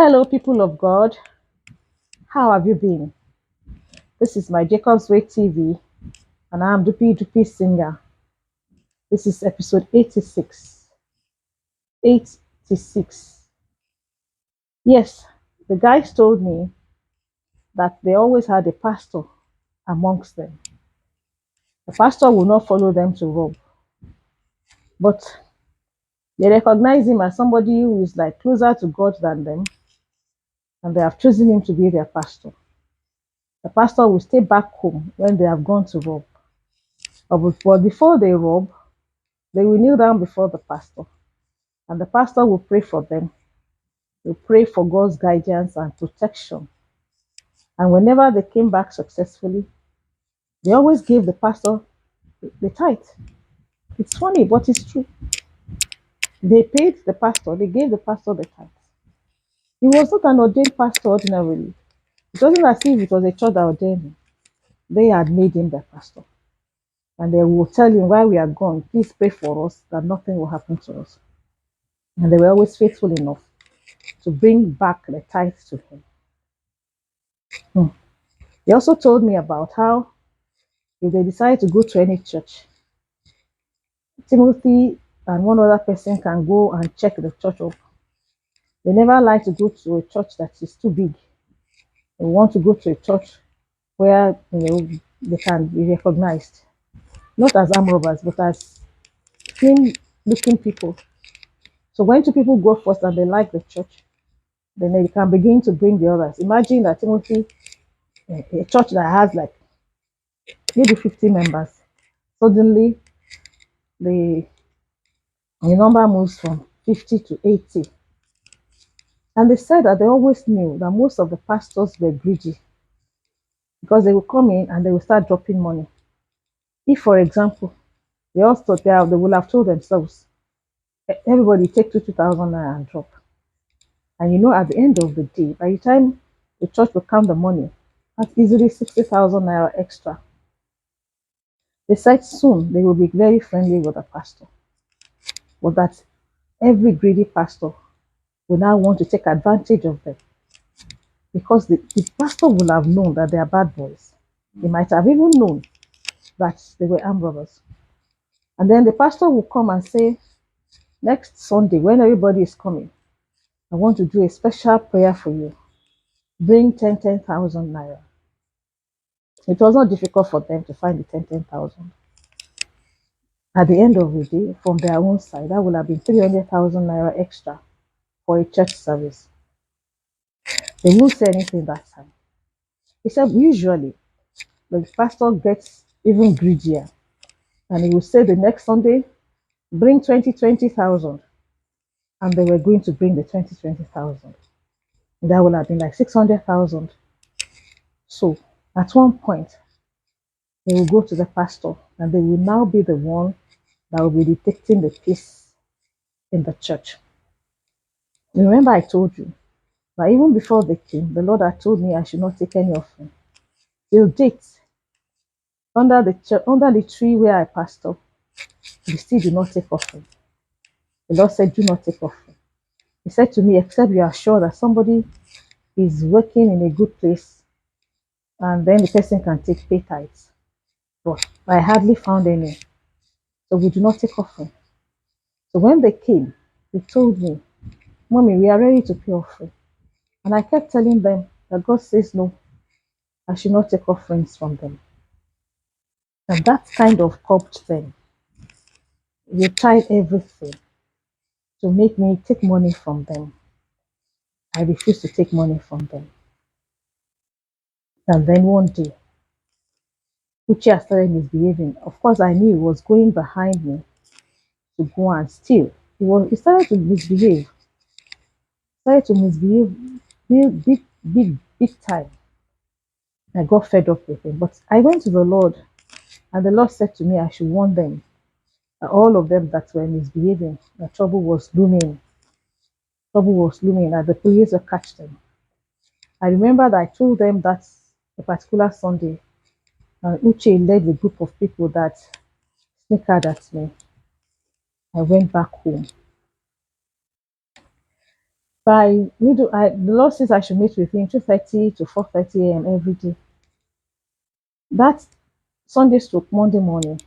Hello, people of God. How have you been? This is my Jacob's Way TV, and I'm Dupi Dupi Singer. This is episode 86. 86. Yes, the guys told me that they always had a pastor amongst them. The pastor will not follow them to rob, but they recognize him as somebody who is like closer to God than them, and they have chosen him to be their pastor. The pastor will stay back home when they have gone to rob. But before they rob, they will kneel down before the pastor, and the pastor will pray for them. Will pray for God's guidance and protection. And whenever they came back successfully, they always gave the pastor the tithe. It's funny, but it's true. They paid the pastor, they gave the pastor the tithe. He was not an ordained pastor ordinarily. It wasn't as if it was a church that ordained him. They had made him their pastor. And they will tell him, while we are gone, please pray for us that nothing will happen to us. And they were always faithful enough to bring back the tithe to him. They also told me about how if they decide to go to any church, Timothy and one other person can go and check the church up. They never like to go to a church that is too big. They want to go to a church where they can be recognized, not as arm robbers, but as clean looking people. So when two people go first and they like the church, then they can begin to bring the others. Imagine that Timothy, a church that has like maybe 50 members, suddenly the, the number moves from 50 to 80. And they said that they always knew that most of the pastors were greedy because they will come in and they will start dropping money. If, for example, they all thought they will have told themselves, everybody take 2,000 naira and drop. And at the end of the day, by the time the church will count the money, that's easily 60,000 naira extra. They said soon they will be very friendly with the pastor, but that every greedy pastor will now want to take advantage of them because the pastor will have known that they are bad boys. They might have even known that they were armed robbers. And then the pastor will come and say, next Sunday, when everybody is coming, I want to do a special prayer for you. Bring 10,000 naira. It was not difficult for them to find the 10,000. At the end of the day, from their own side, that would have been 300,000 naira extra for a church service. They won't say anything that time. Except usually, the pastor gets even greedier and he will say the next Sunday, bring 20,000. And they were going to bring the 20,000. That would have been like 600,000. So at one point, they will go to the pastor and they will now be the one that will be detecting the peace in the church. Remember, I told you that even before they came, the Lord had told me I should not take any offering. Till date, under the tree where I pastor, we still do not take offering. The Lord said, do not take offering. He said to me, except you are sure that somebody is working in a good place, and then the person can pay tithes. But I hardly found any. So we do not take offering. So when they came, they told me, Mommy, we are ready to pay offering. And I kept telling them that God says no, I should not take offerings from them. And that kind of curbed them. They tried everything to make me take money from them. I refused to take money from them. And then one day, Uche started misbehaving. Of course, I knew he was going behind me to go and steal. He started to misbehave. Started to misbehave big time. I got fed up with him. But I went to the Lord, and the Lord said to me, I should warn them, all of them that were misbehaving, that trouble was looming. Trouble was looming, and the police will catch them. I remember that I told them that a particular Sunday, Uche led a group of people that snickered at me. I went back home. By middle, the Lord says I should meet with him 2:30 to 4:30 a.m. every day. That Sunday stroke Monday morning,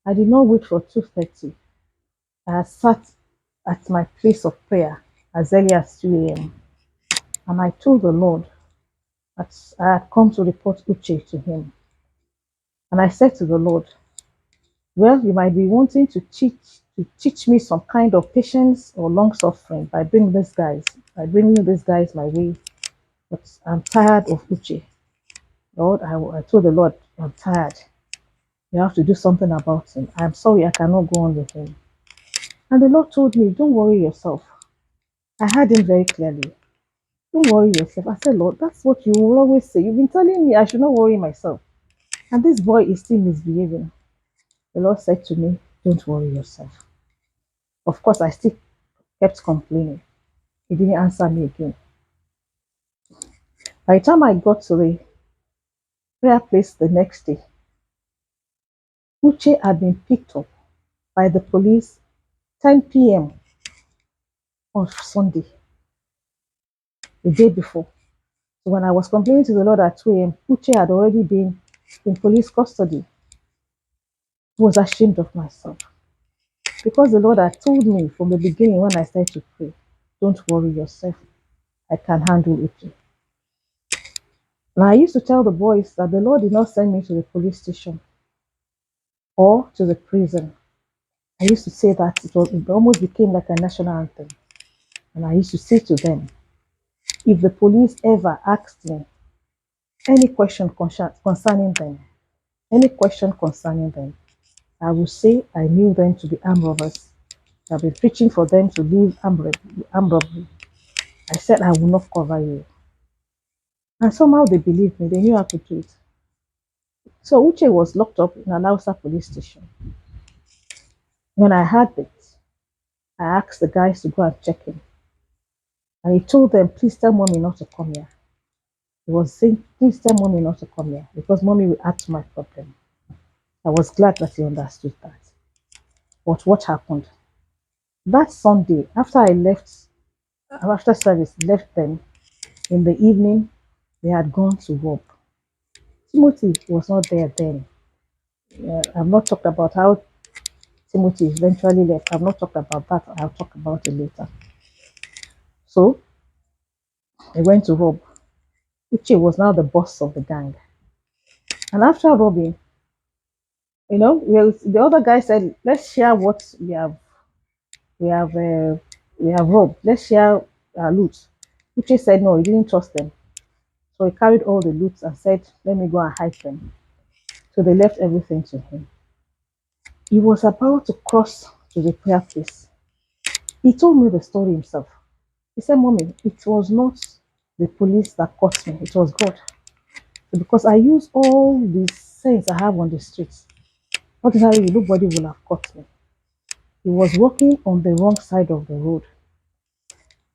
I did not wait for 2:30. I sat at my place of prayer as early as 2 a.m. and I told the Lord that I had come to report Uche to him. And I said to the Lord, well, you might be wanting to teach me some kind of patience or long suffering by bringing these guys my way. But I'm tired of Uche. Lord, I told the Lord, I'm tired. You have to do something about him. I'm sorry, I cannot go on with him. And the Lord told me, don't worry yourself. I heard him very clearly. Don't worry yourself. I said, Lord, that's what you will always say. You've been telling me I should not worry myself. And this boy is still misbehaving. The Lord said to me, don't worry yourself. Of course, I still kept complaining. He didn't answer me again. By the time I got to the prayer place the next day, Uche had been picked up by the police 10 p.m. on Sunday, the day before. So when I was complaining to the Lord at 2 a.m., Uche had already been in police custody. I was ashamed of myself because the Lord had told me from the beginning when I started to pray, don't worry yourself. I can handle it. And I used to tell the boys that the Lord did not send me to the police station or to the prison. I used to say that it almost became like a national anthem. And I used to say to them, if the police ever asked me any question concerning them, any question concerning them, I will say I knew them to be armed robbers. I've been preaching for them to leave armed robbery. I said I will not cover you. And somehow they believed me. They knew how to do it. So Uche was locked up in Alausa police station. When I heard it, I asked the guys to go and check him. And he told them, please tell mommy not to come here. He was saying, please tell mommy not to come here because mommy will add to my problem. I was glad that he understood that. But what happened? That Sunday, after service, left them in the evening, they had gone to work. Timothy was not there then. I've not talked about how Timothy eventually left. I've not talked about that. I'll talk about it later. So they went to rob. Uche was now the boss of the gang. And after robbing, the other guy said, "Let's share what we have, we have robbed. Let's share our loot." Uche said no, he didn't trust them, so he carried all the loot and said, "Let me go and hide them." So they left everything to him. He was about to cross to the prayer place. He told me the story himself. He said, "Mommy, it was not the police that caught me; it was God, because I use all the sense I have on the streets. Ordinarily, nobody will have caught me." He was walking on the wrong side of the road.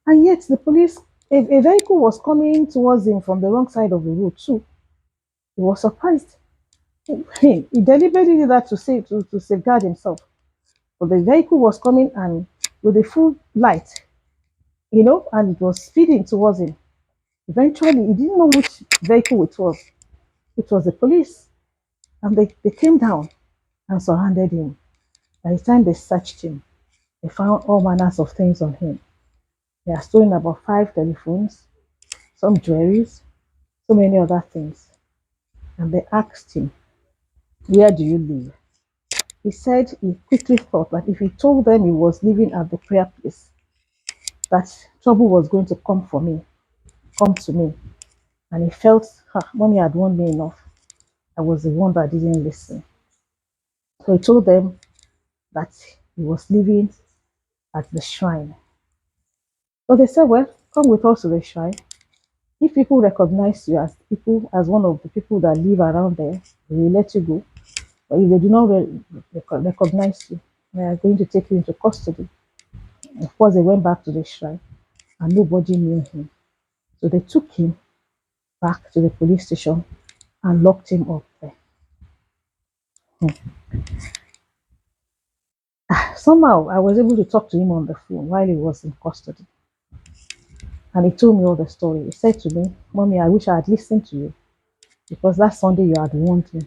And yet a vehicle was coming towards him from the wrong side of the road too. He was surprised. He deliberately did that to safeguard himself. But the vehicle was coming and with a full light, and it was speeding towards him. Eventually, he didn't know which vehicle it was. It was the police. And they came down and surrounded him. By the time they searched him, they found all manners of things on him. They are stolen about 5 telephones, some jewelries, so many other things. And they asked him, where do you live? He said he quickly thought that if he told them he was living at the prayer place, that trouble was going to come to me. And he felt, mommy had warned me enough. I was the one that didn't listen. So he told them that he was living at the shrine. So they said, well, come with us to the shrine. If people recognize you as one of the people that live around there, they will let you go. But if they do not recognize you, they are going to take you into custody. Of course, they went back to the shrine and nobody knew him. So they took him back to the police station and locked him up there. Somehow, I was able to talk to him on the phone while he was in custody. And he told me all the story. He said to me, Mommy, I wish I had listened to you because that Sunday you had warned me.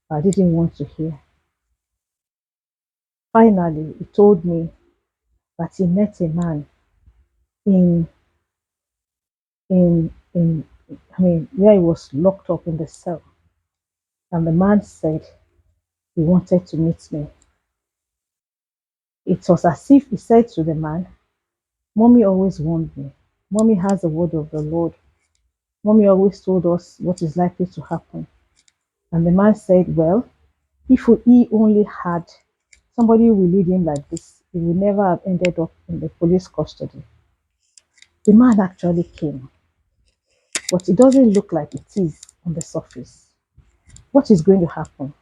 I didn't want to hear. Finally, he told me that he met a man in in where he was locked up in the cell. And the man said he wanted to meet me. It was as if he said to the man, Mommy always warned me. Mommy has the word of the Lord. Mommy always told us what is likely to happen. And the man said, well, if he only had somebody who will lead him like this, he would never have ended up in the police custody. The man actually came, but it doesn't look like it is on the surface. What is going to happen?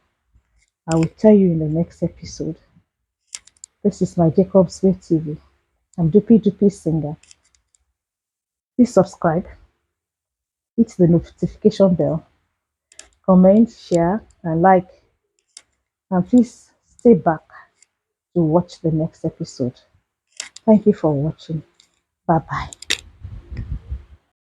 I will tell you in the next episode. This is my Jacob's Way TV. I'm Dupi Dupi Singer. Please subscribe, hit the notification bell, comment, share, and like. And please stay back to watch the next episode. Thank you for watching. Bye bye.